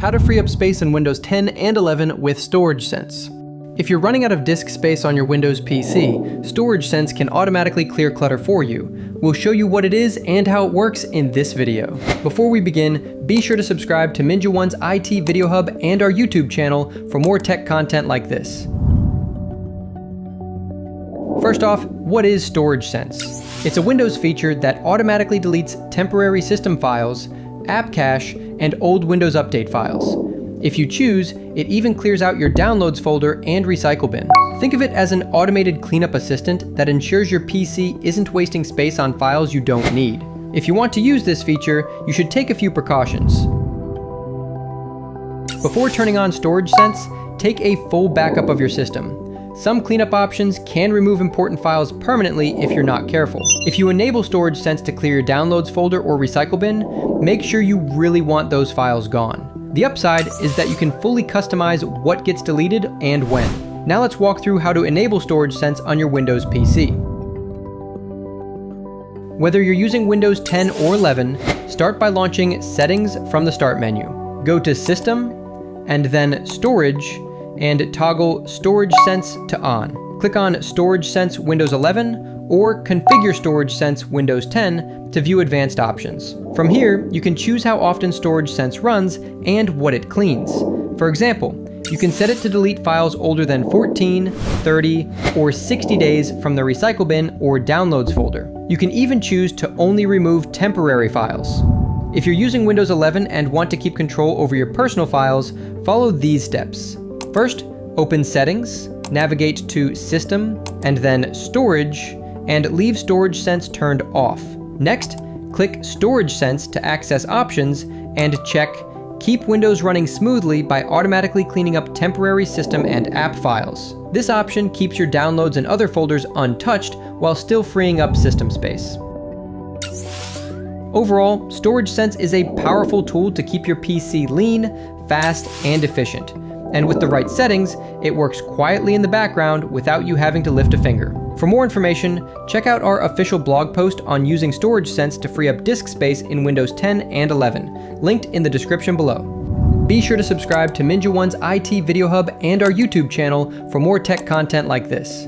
How to free up space in Windows 10 and 11 with StorageSense. If you're running out of disk space on your Windows PC, StorageSense can automatically clear clutter for you. We'll show you what it is and how it works in this video. Before we begin, be sure to subscribe to MinjaOne's IT Video Hub and our YouTube channel for more tech content like this. First off, what is StorageSense? It's a Windows feature that automatically deletes temporary system files, app cache, and old Windows Update files. If you choose, it even clears out your Downloads folder and Recycle bin. Think of it as an automated cleanup assistant that ensures your PC isn't wasting space on files you don't need. If you want to use this feature, you should take a few precautions. Before turning on StorageSense, take a full backup of your system. Some cleanup options can remove important files permanently if you're not careful. If you enable StorageSense to clear your Downloads folder or Recycle bin, make sure you really want those files gone. The upside is that you can fully customize what gets deleted and when. Now let's walk through how to enable StorageSense on your Windows PC. Whether you're using Windows 10 or 11, start by launching Settings from the Start menu. Go to System, and then Storage, and toggle StorageSense to On. Click on StorageSense Windows 11 or Configure StorageSense Windows 10 to view advanced options. From here, you can choose how often StorageSense runs and what it cleans. For example, you can set it to delete files older than 14, 30, or 60 days from the Recycle bin or Downloads folder. You can even choose to only remove temporary files. If you're using Windows 11 and want to keep control over your personal files, follow these steps. First, open Settings, navigate to System, and then Storage, and leave StorageSense turned off. Next, click StorageSense to access options, and check Keep Windows running smoothly by automatically cleaning up temporary system and app files. This option keeps your downloads and other folders untouched while still freeing up system space. Overall, StorageSense is a powerful tool to keep your PC lean, fast, and efficient. And with the right settings, it works quietly in the background without you having to lift a finger. For more information, check out our official blog post on using StorageSense to free up disk space in Windows 10 and 11, linked in the description below. Be sure to subscribe to MinjaOne's IT Video Hub and our YouTube channel for more tech content like this.